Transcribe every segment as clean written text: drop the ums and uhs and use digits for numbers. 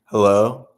Hello?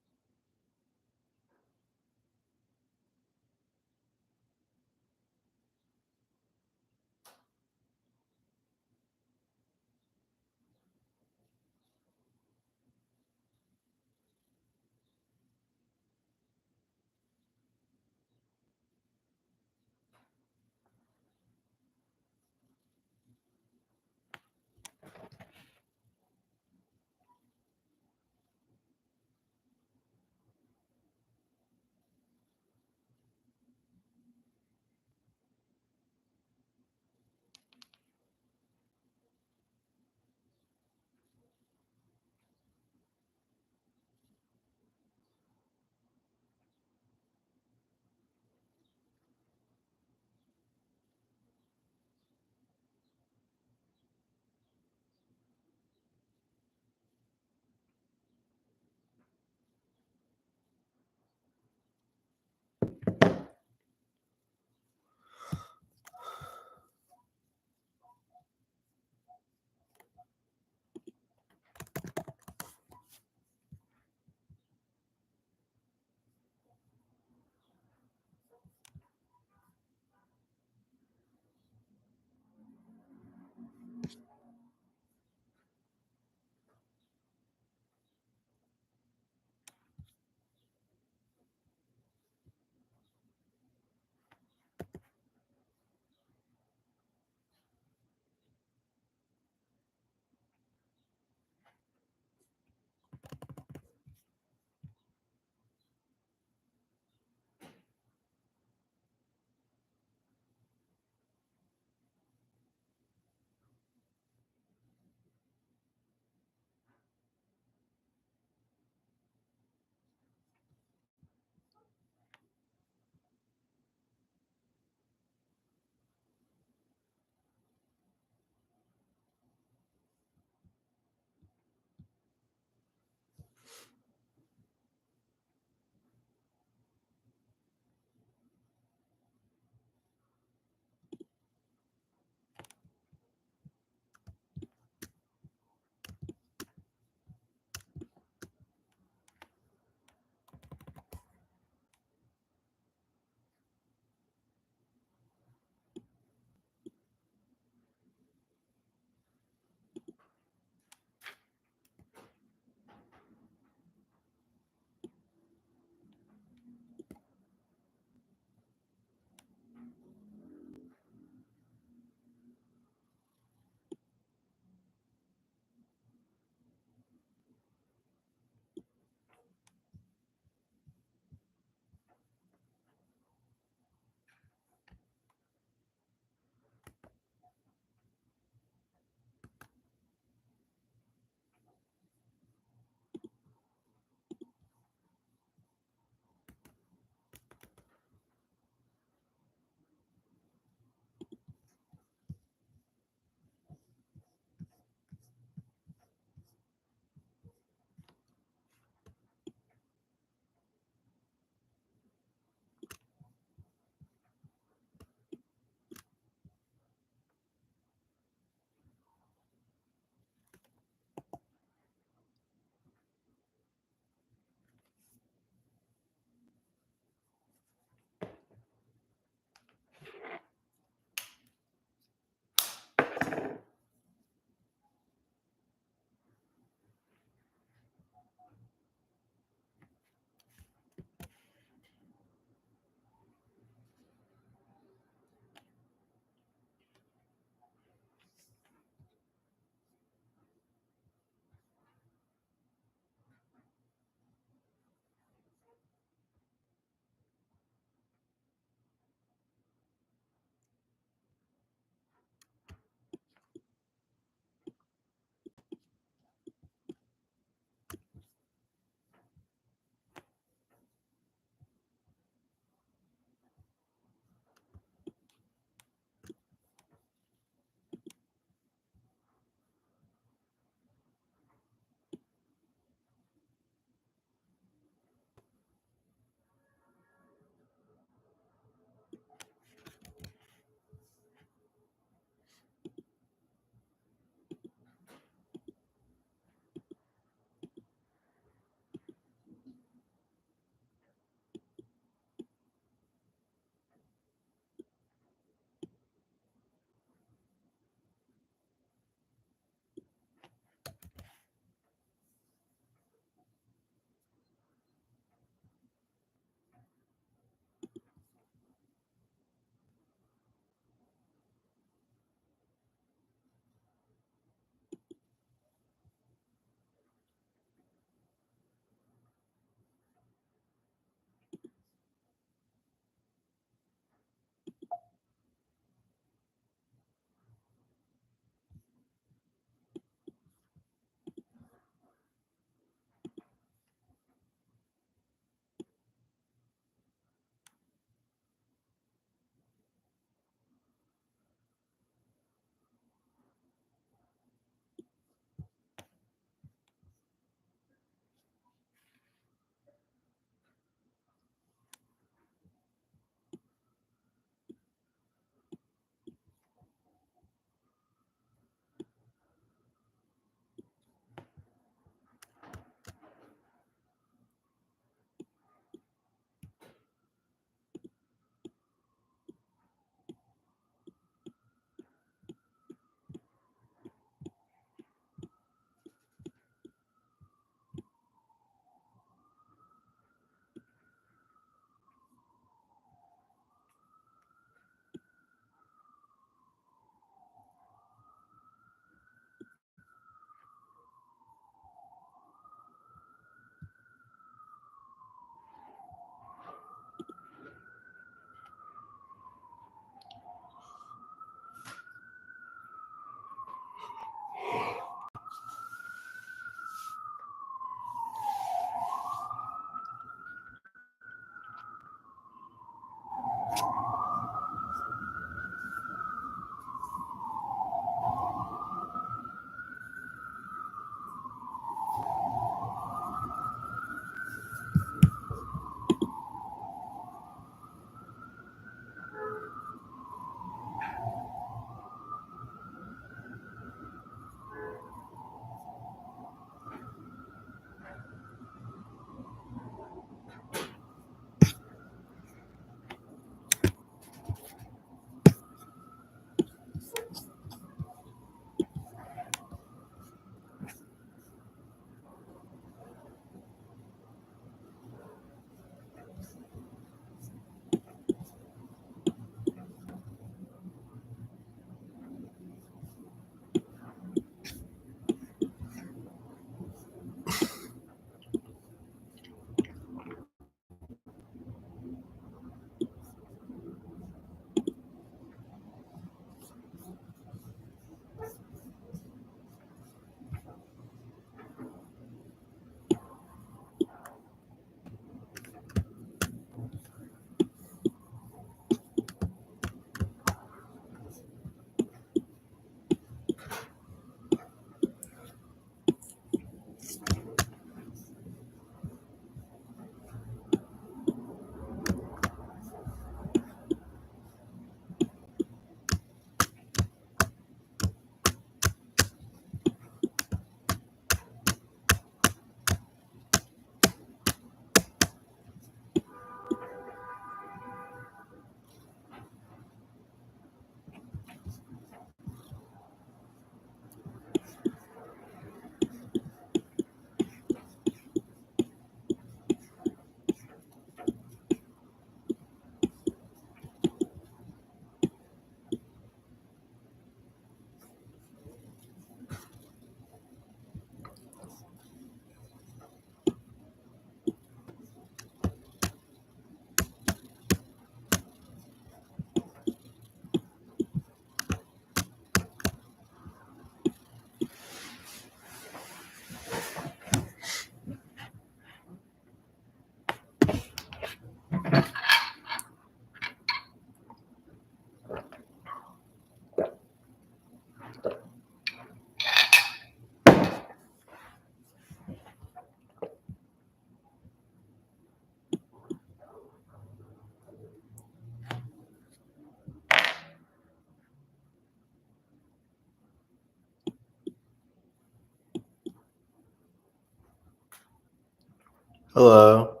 Hello.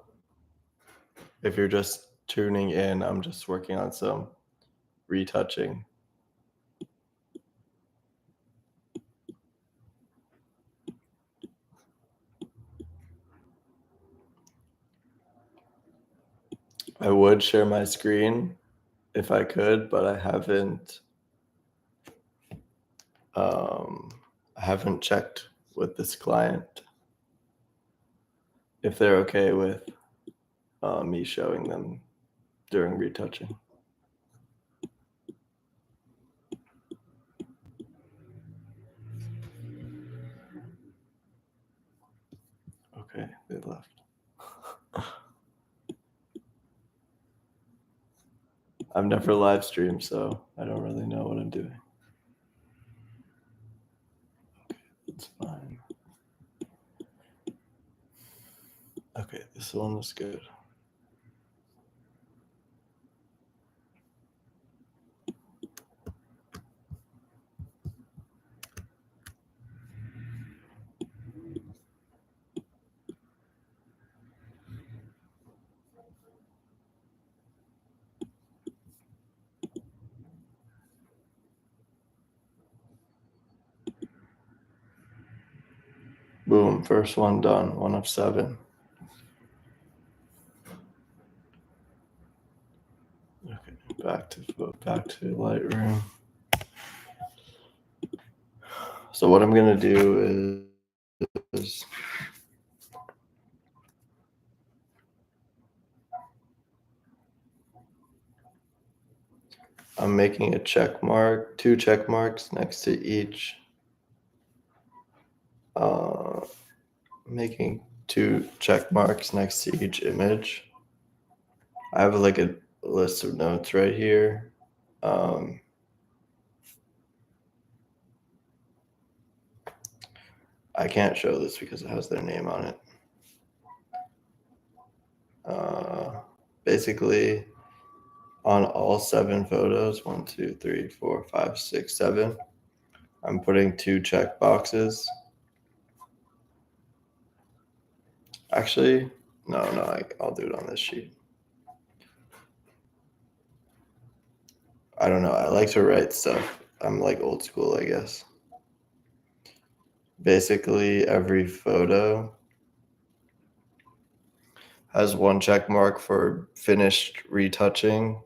If you're just tuning in, I'm just working on some retouching. I would share my screen if I could, but I haven't checked with this client if they're okay with me showing them during retouching. Okay, they left. I've never live streamed, so I don't really know what I'm doing. Okay, that's fine. Okay, this one is good. Boom, first one done, 1 of 7. Okay, back to Lightroom. So what I'm gonna do is I'm making a check mark, 2 check marks next to each. Making 2 check marks next to each image. I have like a list of notes right here. I can't show this because it has their name on it. Basically, on all 7 photos, 1, 2, 3, 4, 5, 6, 7, I'm putting 2 check boxes. Actually, no, I'll do it on this sheet. I don't know. I like to write stuff. I'm like old school, I guess. Basically, every photo has 1 check mark for finished retouching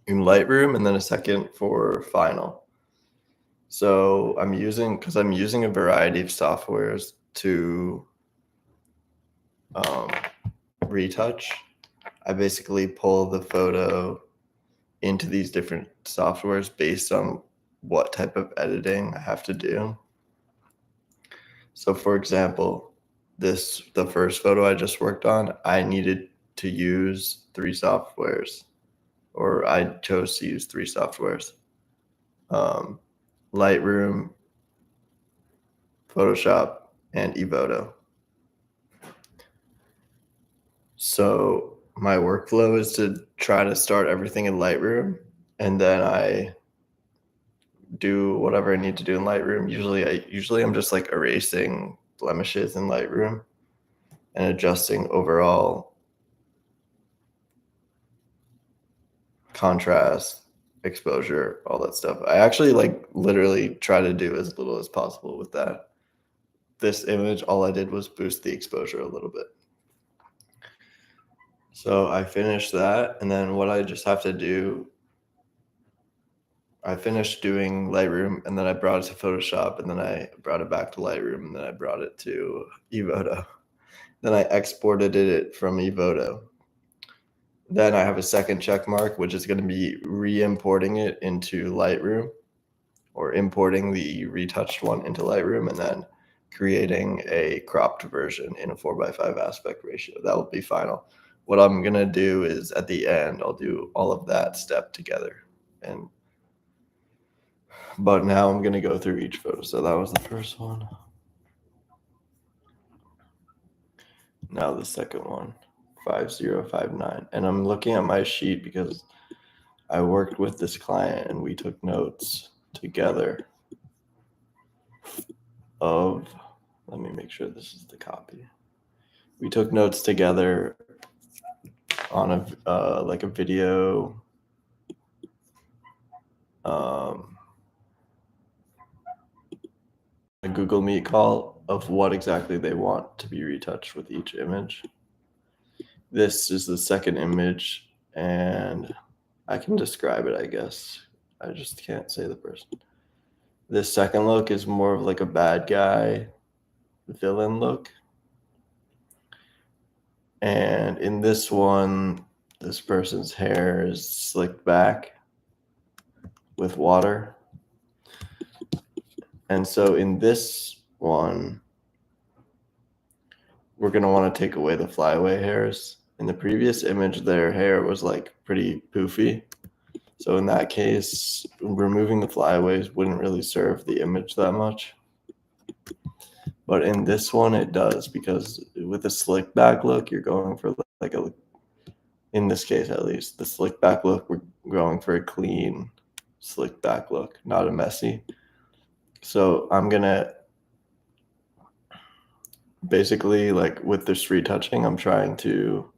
in Lightroom and then a second for final. So because I'm using a variety of softwares to retouch, I basically pull the photo into these different softwares based on what type of editing I have to do. So for example, the first photo I just worked on, I needed to use 3 softwares, or I chose to use 3 softwares. Lightroom, Photoshop, and ePhoto. So my workflow is to try to start everything in Lightroom, and then I do whatever I need to do in Lightroom. Usually I'm just like erasing blemishes in Lightroom and adjusting overall contrast, exposure, all that stuff. I actually like literally try to do as little as possible with that. This image, all I did was boost the exposure a little bit. So I finished that, and then what I just have to do, I finished doing Lightroom, and then I brought it to Photoshop, and then I brought it back to Lightroom, and then I brought it to ePhoto. Then I exported it from ePhoto. Then I have a second check mark, which is going to be re-importing it into Lightroom, or importing the retouched one into Lightroom, and then creating a cropped version in a 4:5 aspect ratio. That will be final. What I'm going to do is at the end, I'll do all of that step together. But now I'm going to go through each photo. So that was the first one. Now the second one, 5059. And I'm looking at my sheet because I worked with this client and we took notes together let me make sure this is the copy. We took notes together on a video, a Google Meet call of what exactly they want to be retouched with each image. This is the second image, and I can describe it, I guess. I just can't say the person. This second look is more of like a bad guy villain look. And in this one, this person's hair is slicked back with water. And so in this one, we're going to want to take away the flyaway hairs. In the previous image, their hair was like pretty poofy. So in that case, removing the flyaways wouldn't really serve the image that much. But in this one, it does, because with a slick back look, you're going for like a, in this case at least, the slick back look, we're going for a clean, slick back look, not a messy. So I'm going to basically, like with this retouching, I'm trying to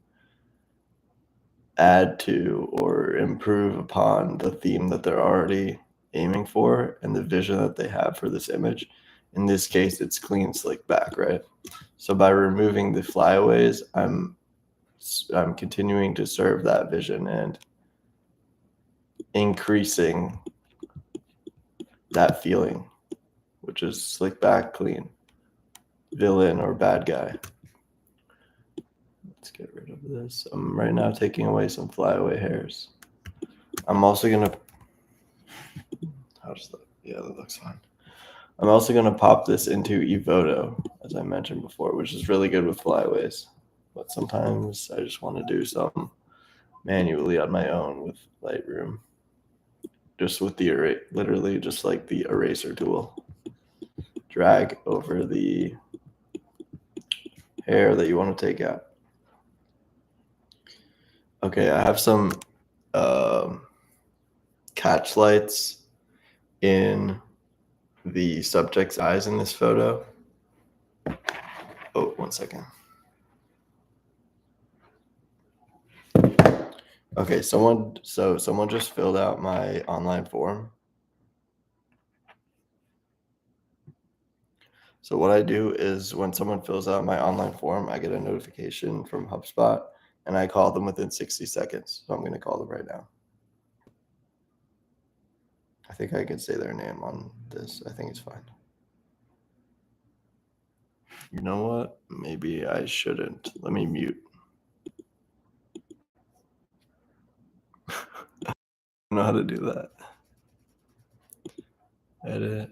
add to or improve upon the theme that they're already aiming for and the vision that they have for this image. In this case, it's clean, slick back, right? So by removing the flyaways, I'm continuing to serve that vision and increasing that feeling, which is slick back, clean, villain or bad guy. Let's get rid of this. I'm right now taking away some flyaway hairs. I'm also gonna, how does that, yeah, that looks fine. I'm also gonna pop this into Evoto, as I mentioned before, which is really good with flyaways. But sometimes I just want to do something manually on my own with Lightroom. Just with the literally just like the eraser tool. Drag over the hair that you want to take out. Okay, I have some catch lights in the subject's eyes in this photo. Oh, 1 second. Okay, someone just filled out my online form. So what I do is when someone fills out my online form, I get a notification from HubSpot and I call them within 60 seconds. So I'm going to call them right now. I think I can say their name on this. I think it's fine. You know what? Maybe I shouldn't. Let me mute. I don't know how to do that. Edit.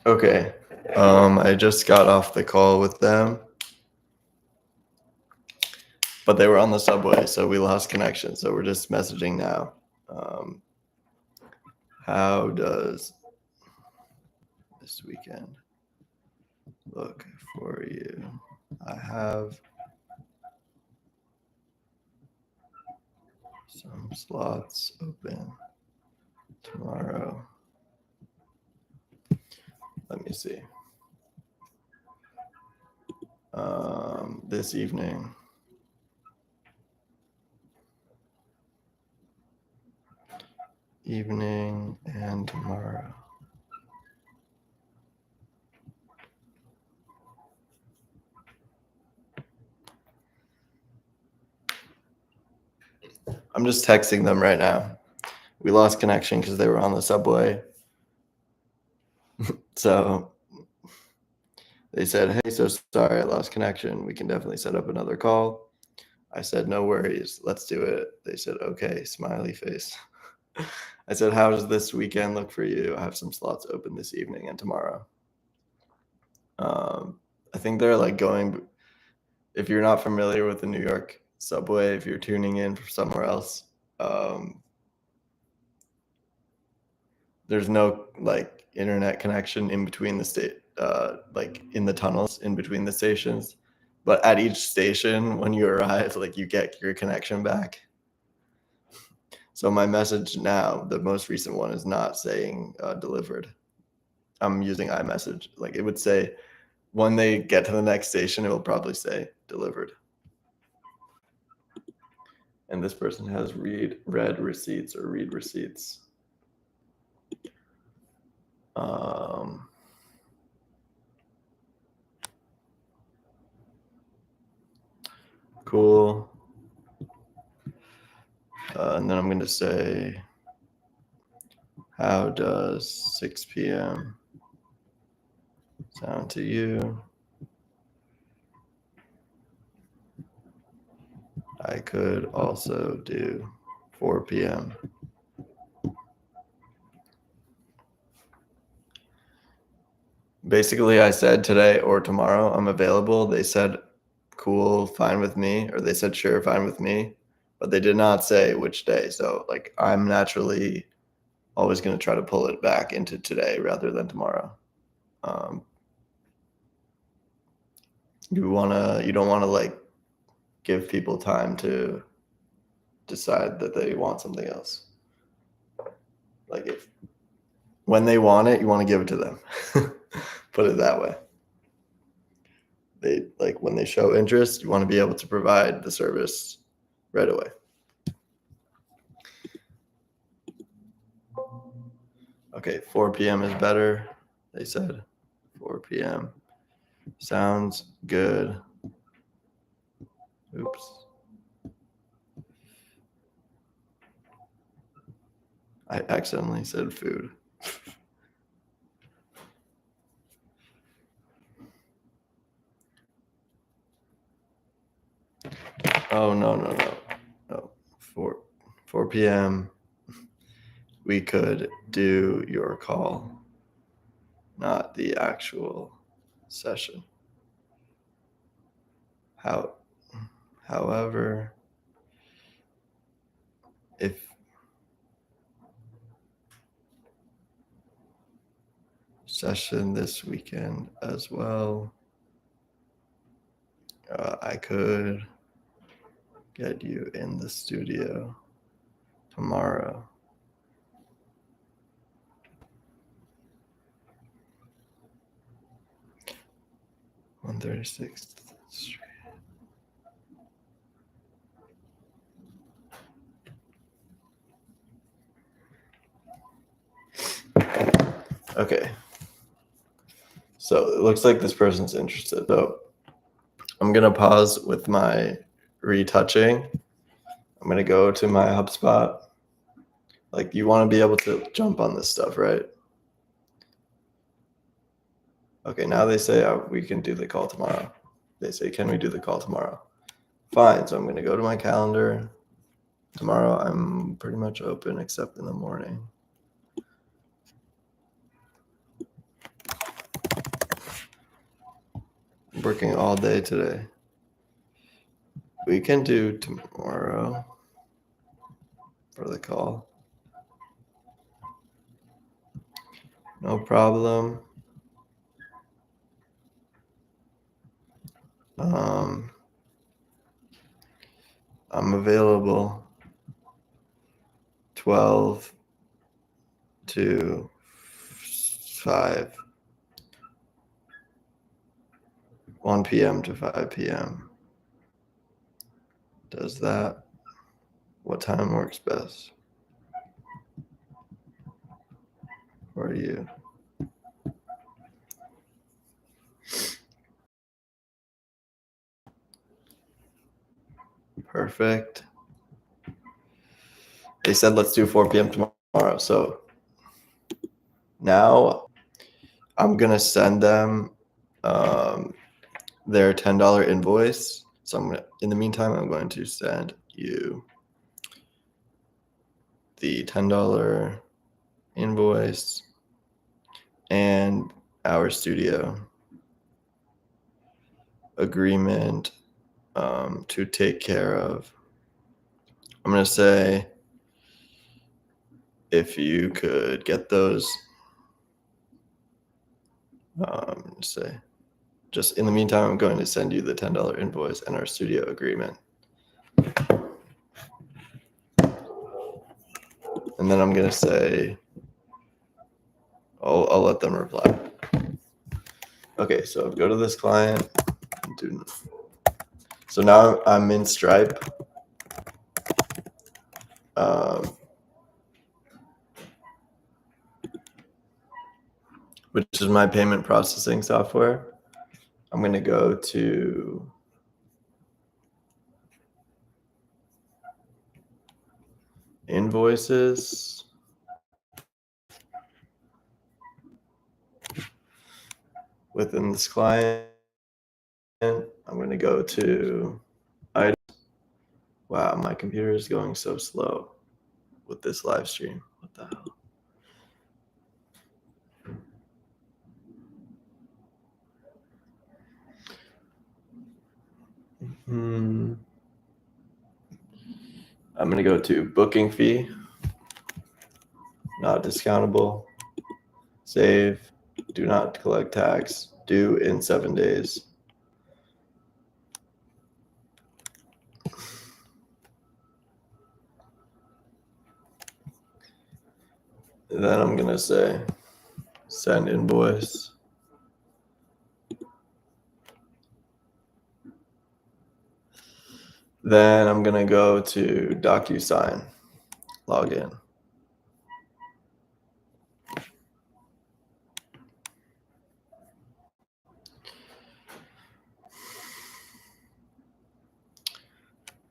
Okay. I just got off the call with them, but they were on the subway, so we lost connection. So we're just messaging now. How does this weekend look for you? I have some slots open tomorrow. Let me see. This evening. Evening and tomorrow. I'm just texting them right now. We lost connection because they were on the subway. So they said, hey, so sorry, I lost connection. We can definitely set up another call. I said, no worries, let's do it. They said, okay, smiley face. I said, how does this weekend look for you? I have some slots open this evening and tomorrow. I think they're like going, if you're not familiar with the New York subway, if you're tuning in from somewhere else, there's no like internet connection in between the state, like in the tunnels in between the stations. But at each station, when you arrive, like you get your connection back. So my message now, the most recent one, is not saying delivered. I'm using iMessage. Like it would say, when they get to the next station, it will probably say delivered. And this person has read receipts. Cool. And then I'm going to say, how does 6 p.m. sound to you? I could also do 4 p.m. Basically, I said today or tomorrow I'm available. They said, cool, fine with me. Or they said, sure, fine with me. But they did not say which day. So like I'm naturally always going to try to pull it back into today rather than tomorrow. You don't want to like give people time to decide that they want something else. Like if when they want it, you want to give it to them. Put it that way. They like when they show interest, you want to be able to provide the service right away. Okay, 4 p.m. is better, they said. 4 p.m. Sounds good. Oops. I accidentally said food. Oh, no. 4 p.m. We could do your call, not the actual session. However, if session this weekend as well, I could get you in the studio tomorrow. On 36th Street. Okay. So it looks like this person's interested. So I'm going to pause with my retouching. I'm going to go to my HubSpot. Like you want to be able to jump on this stuff, right? Okay, now they say we can do the call tomorrow. They say, can we do the call tomorrow? Fine, so I'm going to go to my calendar. Tomorrow I'm pretty much open except in the morning. working all day today. We can do tomorrow for the call. No problem. I'm available 12 to 5, 1 p.m. to 5 p.m. Does that? What time works best for you? Perfect. They said let's do 4 p.m. tomorrow. So now I'm going to send them their $10 invoice. So in the meantime, I'm going to send you the $10 invoice and our studio agreement to take care of. I'm going to say if you could get those, say, just in the meantime, I'm going to send you the $10 invoice and our studio agreement. And then I'm going to say, I'll let them reply. Okay, so go to this client. So now I'm in Stripe. Which is my payment processing software. I'm going to go to invoices. Within this client, I'm going to go to items. Wow, my computer is going so slow with this live stream. What the hell? I'm going to go to booking fee, not discountable, save, do not collect tax, due in 7 days. Then I'm going to say send invoice. Then I'm going to go to DocuSign, log in.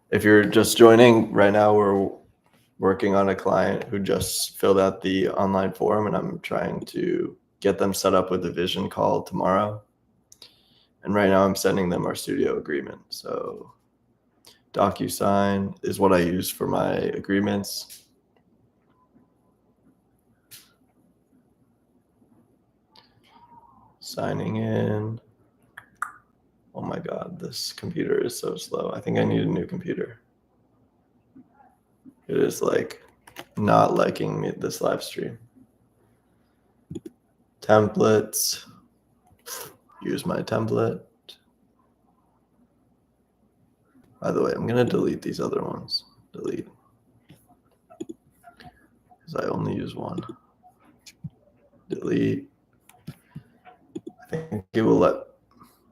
If you're just joining right now, we're working on a client who just filled out the online form, and I'm trying to get them set up with a vision call tomorrow. And right now I'm sending them our studio agreement. So DocuSign is what I use for my agreements. Signing in. Oh my God, this computer is so slow. I think I need a new computer. It is like not liking me this live stream. Templates. Use my template. By the way, I'm going to delete these other ones. Delete. Because I only use one. Delete. I think it will let,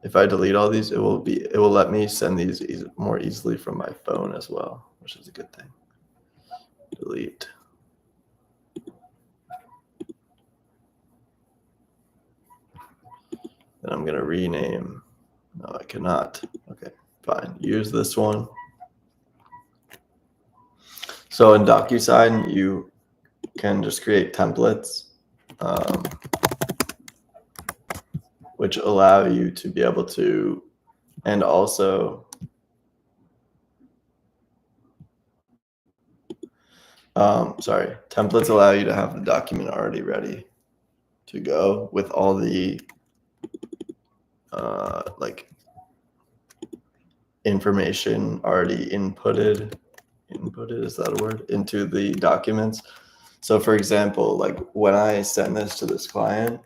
if I delete all these, it will let me send these more easily from my phone as well, which is a good thing. Delete. Then I'm going to rename. No, I cannot. Okay, fine. Use this one. So in DocuSign, you can just create templates, which allow you to be able to, and also templates allow you to have the document already ready to go with all the like information already inputted, is that a word, into the documents. So for example, like when I send this to this client,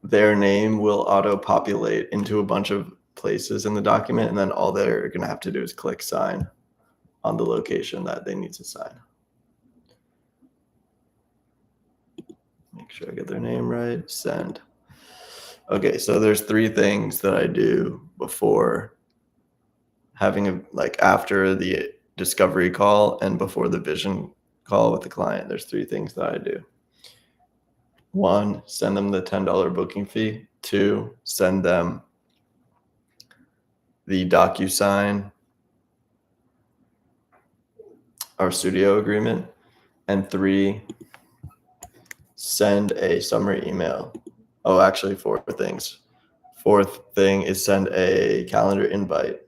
their name will auto-populate into a bunch of places in the document, and then all they're going to have to do is click sign on the location that they need to sign. Make sure I get their name right. Send. Okay, so there's 3 things that I do before having after the discovery call and before the vision call with the client. There's 3 things that I do. 1, send them the $10 booking fee. 2, send them the DocuSign, our studio agreement. And 3, send a summary email. Oh, actually 4 things. 4th thing is send a calendar invite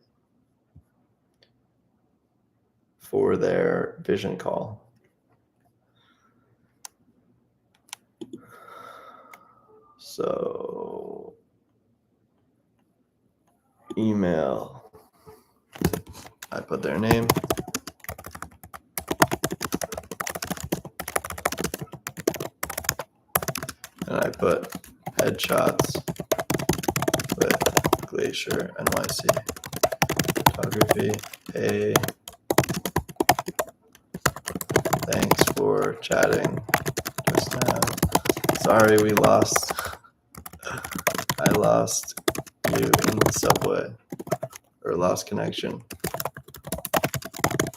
for their vision call. So email, I put their name. And I put headshots with Glacier NYC Photography. Hey, thanks for chatting just now. Sorry we lost. I lost you in the subway, or lost connection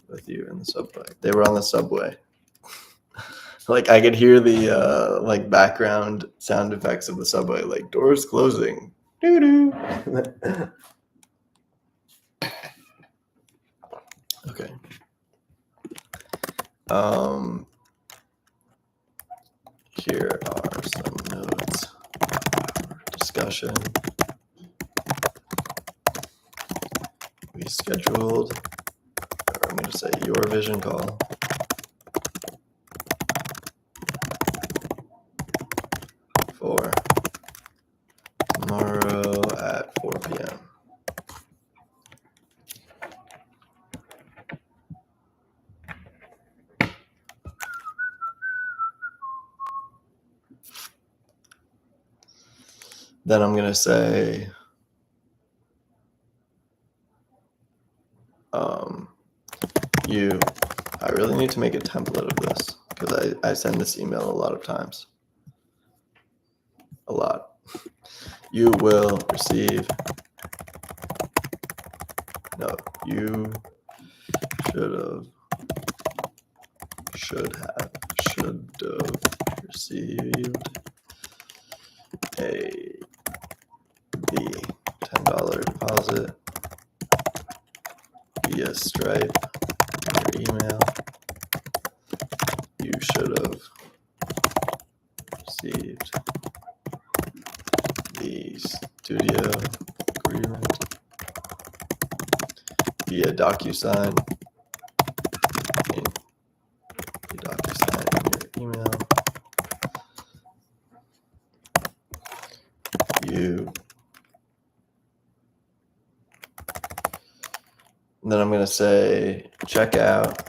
with you in the subway. They were on the subway. Like I could hear the background sound effects of the subway, like doors closing. Doo-doo. Okay. Here are some notes for discussion. We scheduled, or I'm going to say your vision call for tomorrow at 4 p.m. Then I'm going to say, I really need to make a template of this because I send this email a lot of times. A lot. You will receive, no, you should have received the $10 deposit via Stripe in your email. You should have received the studio agreement via DocuSign in your email. Then I'm going to say check out.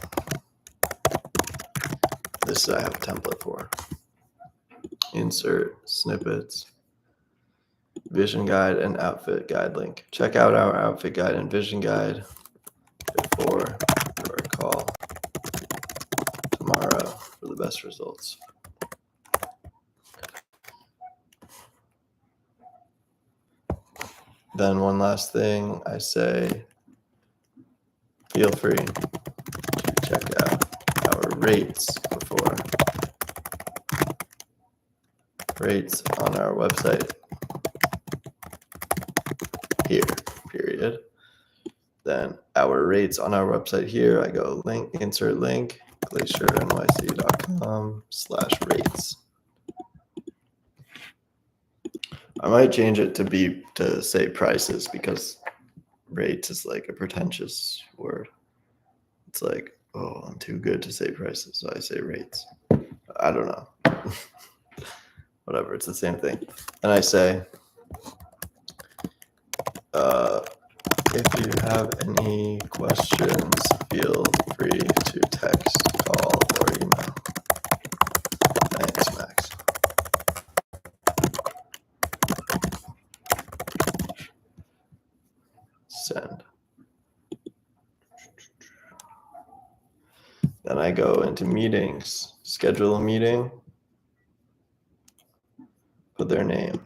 This I have a template for. Insert snippets, vision guide, and outfit guide link. Check out our outfit guide and vision guide before your call tomorrow for the best results. Then one last thing, I say, feel free to check out our rates on our website here, period. Then our rates on our website here, I go link, insert link, glaciernyc.com/rates. I might change it to say prices because rates is like a pretentious word. It's like, oh, I'm too good to say prices, so I say rates. I don't know. Whatever, it's the same thing. And I say, If you have any questions, feel free to text, call, or email. Thanks, Max. Send. Then I go into meetings, schedule a meeting, put their name.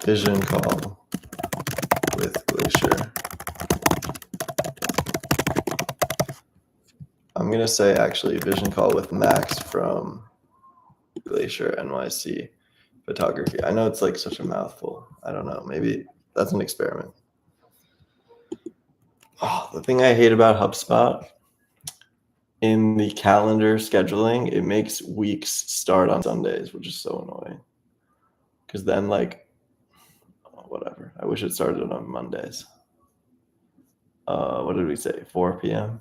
Vision call with Glacier. I'm going to say actually vision call with Max from Glacier NYC Photography. I know it's like such a mouthful. I don't know. Maybe that's an experiment. Oh, the thing I hate about HubSpot in the calendar scheduling, it makes weeks start on Sundays, which is so annoying. Because then, like, whatever. I wish it started on Mondays. What did we say? 4 p.m.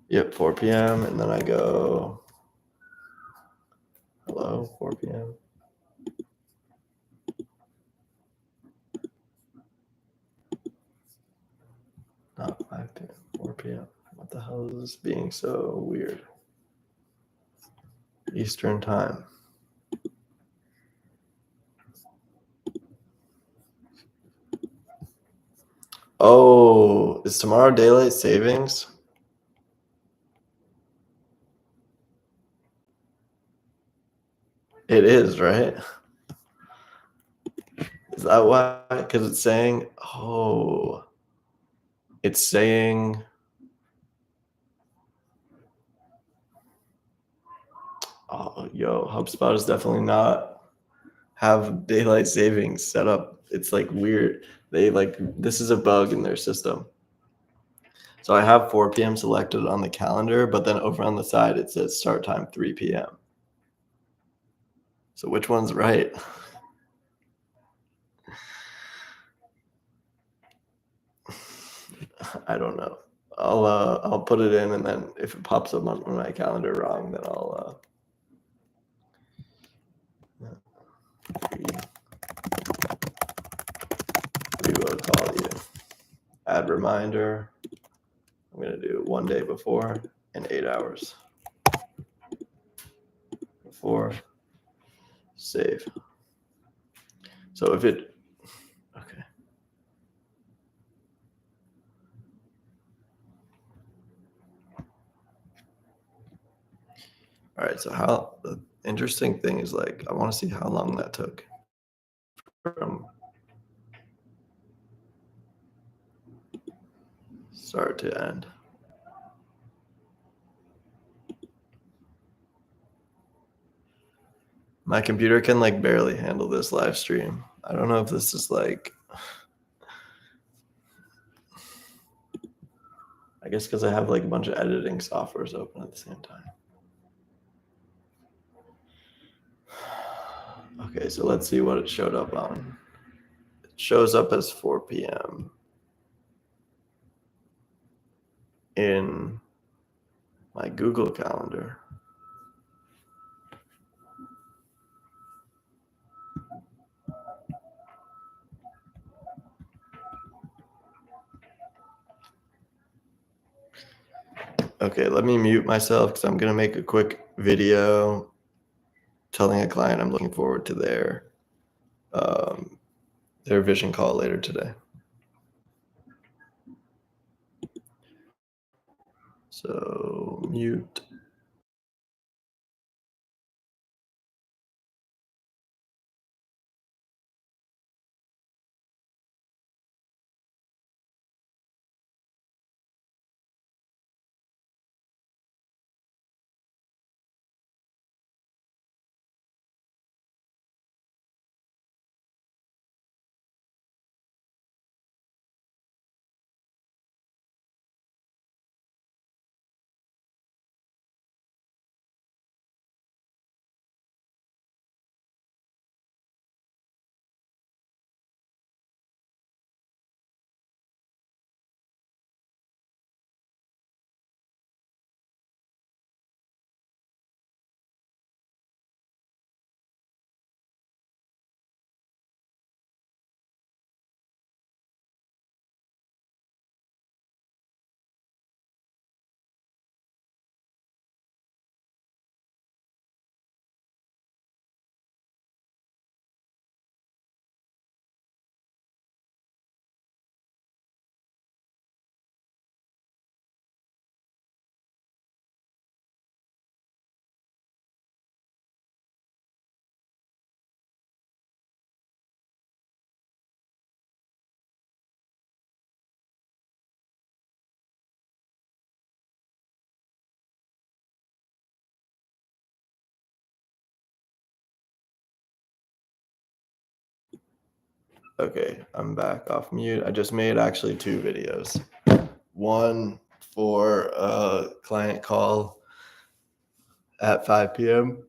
Yep, 4 p.m. And then I go, hello, 4 p.m. Not 5 p.m., 4 p.m. What the hell is this being so weird? Eastern time. Oh, is tomorrow daylight savings? It is, right? Is that why? Because it's saying, oh, it's saying, oh, yo, HubSpot is definitely not have daylight savings set up. It's like weird. They like, this is a bug in their system. So I have 4 p.m. selected on the calendar, but then over on the side, it says start time 3 p.m. So which one's right? I don't know. I'll put it in, and then if it pops up on my calendar wrong, then I'll we will call you. Add reminder. I'm gonna do 1 day before and 8 hours before. Save. So if it, okay. All right. So how the interesting thing is like I want to see how long that took from start to end. My computer can like barely handle this live stream. I don't know if this is like, I guess because I have like a bunch of editing softwares open at the same time. Okay, so let's see what it showed up on. It shows up as 4 p.m. in my Google Calendar. Okay, let me mute myself because I'm going to make a quick video telling a client I'm looking forward to their vision call later today. So mute. Okay, I'm back off mute. I just made actually 2 videos. One for a client call at 5 p.m.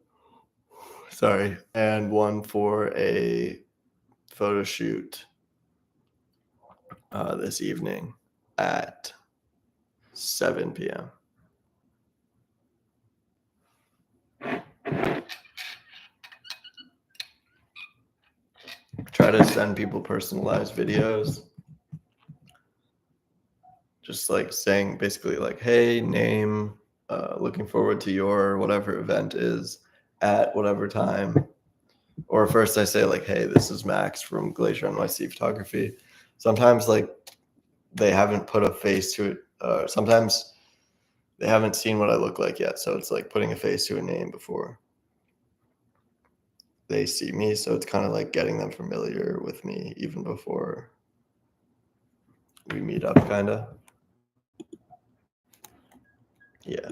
Sorry, and one for a photo shoot this evening at 7 p.m. Try to send people personalized videos. Just like saying basically like, hey, name, looking forward to your whatever event is at whatever time. Or first I say like, hey, this is Max from Glacier NYC Photography. Sometimes like they haven't put a face to it. Sometimes they haven't seen what I look like yet. So it's like putting a face to a name before they see me. So it's kind of like getting them familiar with me even before we meet up, kind of. Yeah.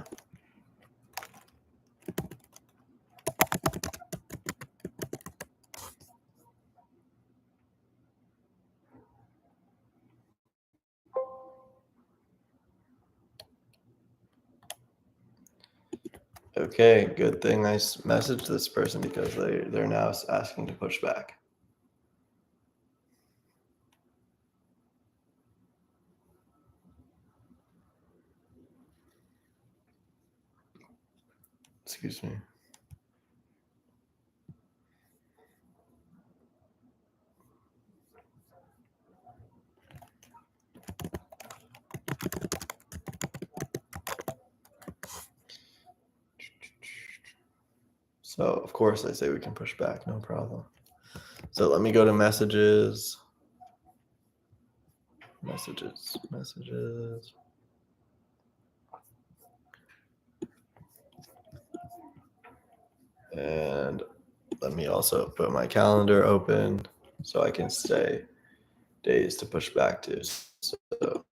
Okay, good thing I messaged this person because they're now asking to push back. Excuse me. So of course I say we can push back, no problem. So let me go to messages. And let me also put my calendar open so I can say days to push back to. So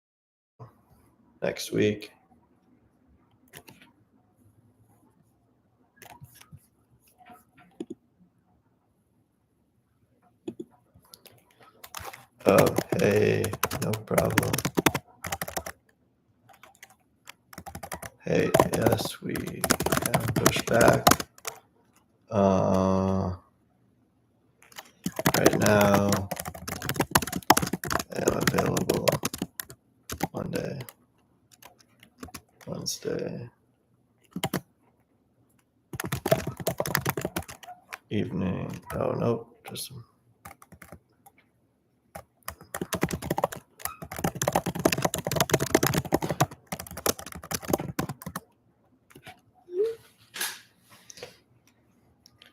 next week. Oh, hey, no problem. Hey, yes, we can push back. Right now, I am available Monday, Wednesday, evening. Oh, nope, just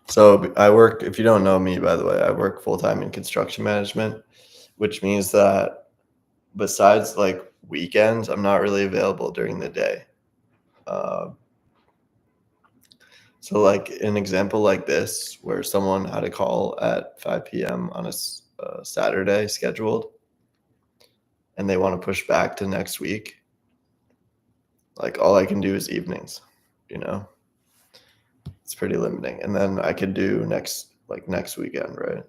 so I work, if you don't know me, by the way, I work full-time in construction management, which means that besides like weekends, I'm not really available during the day. So like an example like this, where someone had a call at 5 p.m. on a Saturday scheduled, and they want to push back to next week, like all I can do is evenings, you know? It's pretty limiting. And then I could do next weekend, right?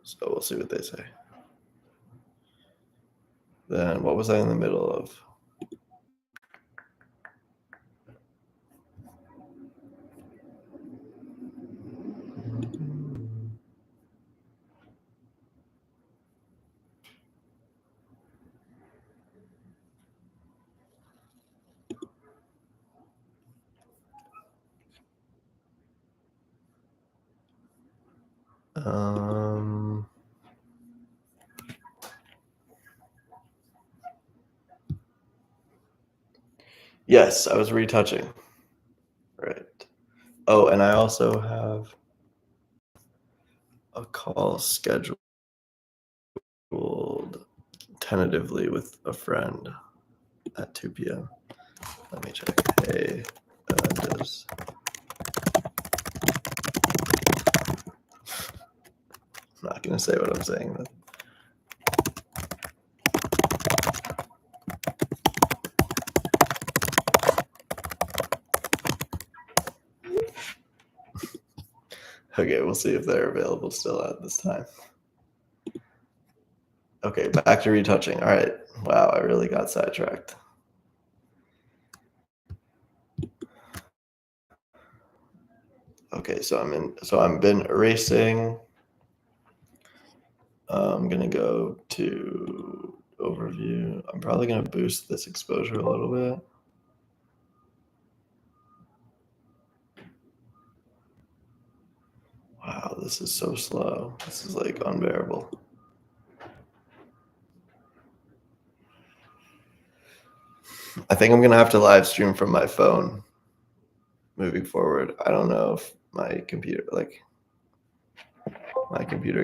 So we'll see what they say. Then what was I in the middle of? Yes, I was retouching. Right. Oh, and I also have a call scheduled tentatively with a friend at 2 p.m. Let me check. Hey, does I'm not gonna say what I'm saying then. Okay, we'll see if they're available still at this time. Okay, back to retouching. All right. Wow, I really got sidetracked. Okay, so I've been erasing. I'm gonna go to overview. I'm probably gonna boost this exposure a little bit. Wow, this is so slow. This is like unbearable. I think I'm gonna have to live stream from my phone moving forward. I don't know if my computer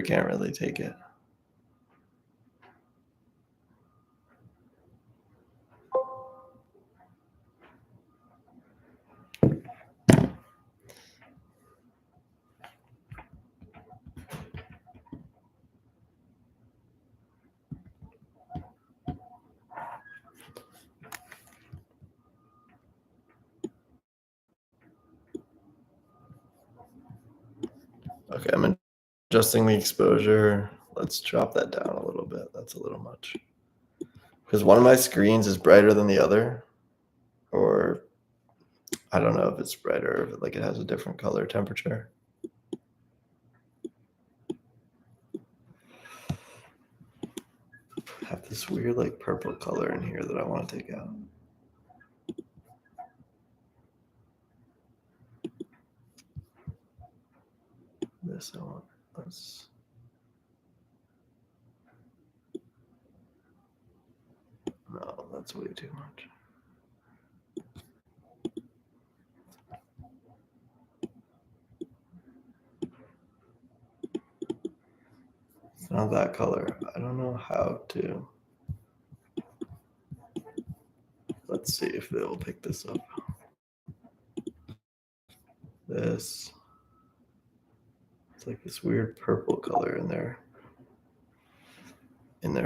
can't really take it. Okay, I'm adjusting the exposure. Let's drop that down a little bit. That's a little much. Because one of my screens is brighter than the other, or I don't know if it's brighter, if it has a different color temperature. I have this weird purple color in here that I want to take out. This I want. No, that's way too much. It's not that color. I don't know how to. Let's see if it will pick this up. It's like this weird purple color in their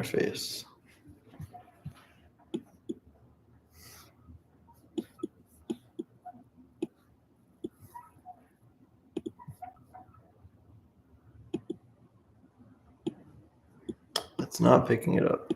face. It's not picking it up.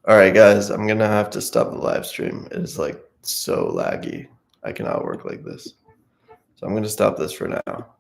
All right, guys, I'm gonna have to stop the live stream. It is so laggy. I cannot work like this. So I'm gonna stop this for now.